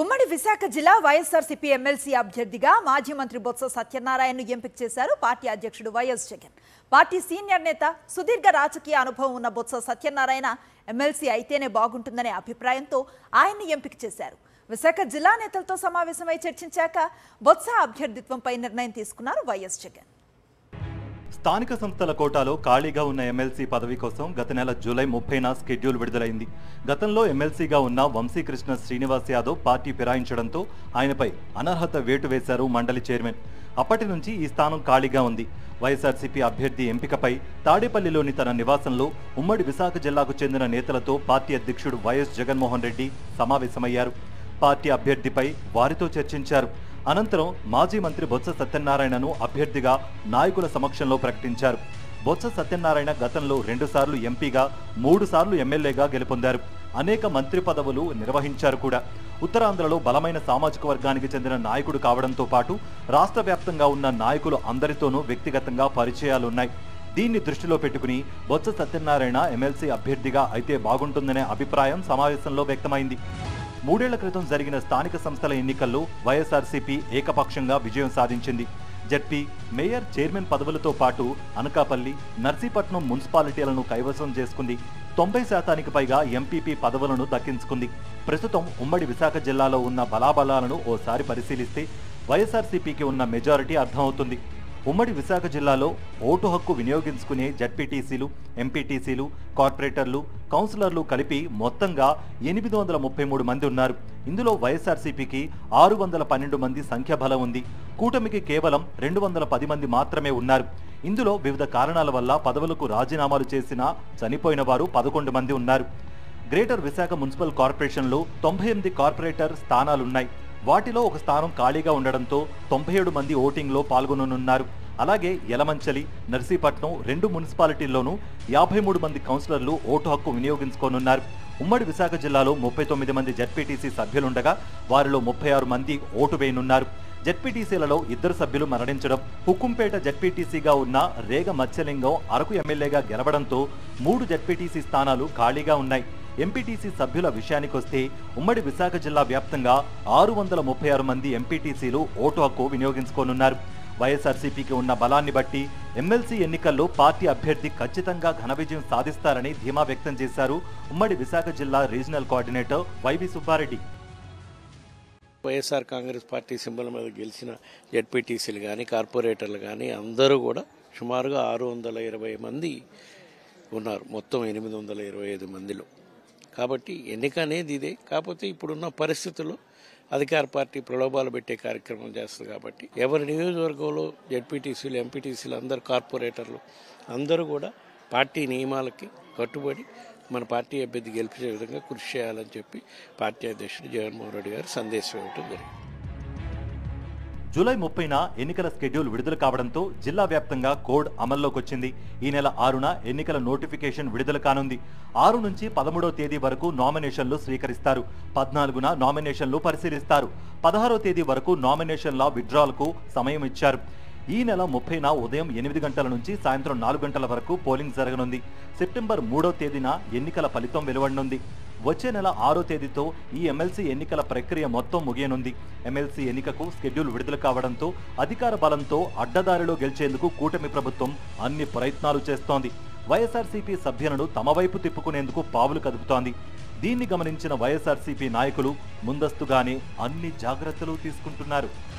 ఉమ్మడి విశాఖ జిల్లా వైఎస్ఆర్సీపీ ఎమ్మెల్సీ అభ్యర్థిగా మాజీ మంత్రి బొత్స సత్యనారాయణను ఎంపిక చేశారు పార్టీ అధ్యక్షుడు వైఎస్ జగన్. పార్టీ సీనియర్ నేత, సుదీర్ఘ రాజకీయ అనుభవం ఉన్న బొత్స సత్యనారాయణ ఎమ్మెల్సీ అయితేనే బాగుంటుందనే అభిప్రాయంతో ఆయన్ని ఎంపిక చేశారు. విశాఖ జిల్లా నేతలతో సమావేశమై చర్చించాక బొత్స అభ్యర్థిత్వంపై నిర్ణయం తీసుకున్నారు వైఎస్ జగన్. స్థానిక సంస్థల కోటాలో ఖాళీగా ఉన్న ఎమ్మెల్సీ పదవి కోసం గత నెల జూలై 30న స్కెడ్యూల్ విడుదలైంది. గతంలో ఎమ్మెల్సీగా ఉన్న వంశీకృష్ణ శ్రీనివాస్ యాదవ్ పార్టీ ఫిరాయించడంతో ఆయనపై అనర్హత వేటు వేశారు మండలి చైర్మన్. అప్పటి నుంచి ఈ స్థానం ఖాళీగా ఉంది. వైఎస్ఆర్సీపీ అభ్యర్థి ఎంపికపై తాడేపల్లిలోని తన నివాసంలో ఉమ్మడి విశాఖ జిల్లాకు చెందిన నేతలతో పార్టీ అధ్యక్షుడు వైఎస్ జగన్మోహన్ రెడ్డి సమావేశమయ్యారు. పార్టీ అభ్యర్థిపై వారితో చర్చించారు. అనంతరం మాజీ మంత్రి బొత్స సత్యనారాయణను అభ్యర్థిగా నాయకుల సమక్షంలో ప్రకటించారు. బొత్స సత్యనారాయణ గతంలో 2 సార్లు ఎంపీగా, 3 సార్లు ఎమ్మెల్యేగా గెలుపొందారు. అనేక మంత్రి పదవులు నిర్వహించారు కూడా. ఉత్తరాంధ్రలో బలమైన సామాజిక వర్గానికి చెందిన నాయకుడు కావడంతో పాటు రాష్ట్ర వ్యాప్తంగా ఉన్న నాయకులు అందరితోనూ వ్యక్తిగతంగా పరిచయాలున్నాయి. దీన్ని దృష్టిలో పెట్టుకుని బొత్స సత్యనారాయణ ఎమ్మెల్సీ అభ్యర్థిగా అయితే బాగుంటుందనే అభిప్రాయం సమావేశంలో వ్యక్తమైంది. 3 ఏళ్ల క్రితం జరిగిన స్థానిక సంస్థల ఎన్నికల్లో వైఎస్ఆర్సీపీ ఏకపక్షంగా విజయం సాధించింది. జడ్పీ, మేయర్, చైర్మన్ పదవులతో పాటు అనకాపల్లి, నర్సీపట్నం మున్సిపాలిటీలను కైవసం చేసుకుంది. 90% పైగా ఎంపీపీ పదవులను దక్కించుకుంది. ప్రస్తుతం ఉమ్మడి విశాఖ జిల్లాలో ఉన్న బలాబలాలను ఓసారి పరిశీలిస్తే వైఎస్ఆర్సీపీకి ఉన్న మెజారిటీ అర్థమవుతుంది. ఉమ్మడి విశాఖ జిల్లాలో ఓటు హక్కు వినియోగించుకునే జడ్పీటీసీలు, ఎంపీటీసీలు, కార్పొరేటర్లు, కౌన్సిలర్లు కలిపి మొత్తంగా 833 మంది ఉన్నారు. ఇందులో వైఎస్ఆర్సీపీకి 612 మంది సంఖ్యాబలం ఉంది. కూటమికి కేవలం 210 మంది మాత్రమే ఉన్నారు. ఇందులో వివిధ కారణాల వల్ల పదవులకు రాజీనామాలు చేసినా చనిపోయిన వారు 11 మంది ఉన్నారు. గ్రేటర్ విశాఖ మున్సిపల్ కార్పొరేషన్లో 98 కార్పొరేటర్ స్థానాలున్నాయి. వాటిలో ఒక స్థానం ఖాళీగా ఉండడంతో 97 మంది ఓటింగ్లో పాల్గొననున్నారు. అలాగే యలమంచలి, నర్సీపట్నం 2 మున్సిపాలిటీల్లోనూ 53 మంది కౌన్సిలర్లు ఓటు హక్కు వినియోగించుకోనున్నారు. ఉమ్మడి విశాఖ జిల్లాలో 39 మంది జడ్పీటీసీ సభ్యులుండగా వారిలో 36 మంది ఓటు వేయనున్నారు. జడ్పీటీసీలలో 2 సభ్యులు మరణించడం, హుకుంపేట జడ్పీటీసీగా ఉన్న రేగ మత్స్యలింగం అరకు ఎమ్మెల్యేగా గెలవడంతో 3 జడ్పీటీసీ స్థానాలు ఖాళీగా ఉన్నాయి. ఎంపీటీసీ సభ్యుల విషయానికొస్తే ఉమ్మడి విశాఖ జిల్లా వ్యాప్తంగా 636 మంది ఎంపీటీసీలు ఓటు హక్కు వినియోగించుకోనున్నారు. వైఎస్ఆర్సీపీకి ఉన్న బలాన్ని బట్టి ఎమ్మెల్సీ ఎన్నికల్లో పార్టీ అభ్యర్థి ఖచ్చితంగా ఘన విజయం సాధిస్తారని ధీమా వ్యక్తం చేశారు ఉమ్మడి విశాఖ జిల్లా regional coordinator YV Subbareddy. YSR Congress party symbol మీద గెలిచిన జడ్పీటీసీలు కానీ, కార్పొరేటర్లు కానీ అందరూ కూడా సుమారుగా 620 మంది ఉన్నారు. మొత్తం 825 మందిలో. కాబట్టి ఎన్నిక అనేది ఇదే. కాకపోతే ఇప్పుడున్న పరిస్థితుల్లో అధికార పార్టీ ప్రలోభాలు పెట్టే కార్యక్రమం చేస్తుంది. కాబట్టి ఎవరి నియోజకవర్గంలో జడ్పీటీసీలు, ఎంపీటీసీలు, అందరు కార్పొరేటర్లు అందరూ కూడా పార్టీ నియమాలకి కట్టుబడి మన పార్టీ అభ్యర్థి గెలిపించే విధంగా కృషి చేయాలని చెప్పి పార్టీ అధ్యక్షుడు జగన్మోహన్ రెడ్డి గారు సందేశం ఇవ్వడం జరిగింది. జూలై 30న ఎన్నికల స్కెడ్యూల్ విడుదల కావడంతో జిల్లా వ్యాప్తంగా కోడ్ అమల్లోకి వచ్చింది. ఈ నెల 6న ఎన్నికల నోటిఫికేషన్ విడుదల కానుంది. 6 నుంచి 13వ తేదీ వరకు నామినేషన్లు స్వీకరిస్తారు. 14న నామినేషన్లు పరిశీలిస్తారు. 16వ తేదీ వరకు నామినేషన్ల విత్డ్రాల్కు సమయం ఇచ్చారు. ఈ నెల 30న ఉదయం 8 గంటల నుంచి సాయంత్రం 4 గంటల వరకు పోలింగ్ జరగనుంది. సెప్టెంబర్ 3వ తేదీన ఎన్నికల ఫలితం వెలువడనుంది. వచ్చే నెల 6వ తేదీతో ఈ ఎమ్మెల్సీ ఎన్నికల ప్రక్రియ మొత్తం ముగియనుంది. ఎమ్మెల్సీ ఎన్నికకు స్కెడ్యూల్ విడుదల కావడంతో అధికార బలంతో అడ్డదారిలో గెలిచేందుకు కూటమి ప్రభుత్వం అన్ని ప్రయత్నాలు చేస్తోంది. వైఎస్ఆర్సీపీ సభ్యులను తమ వైపు తిప్పుకునేందుకు పావులు కదుపుతోంది. దీన్ని గమనించిన వైఎస్ఆర్సీపీ నాయకులు ముందస్తుగానే అన్ని జాగ్రత్తలు తీసుకుంటున్నారు.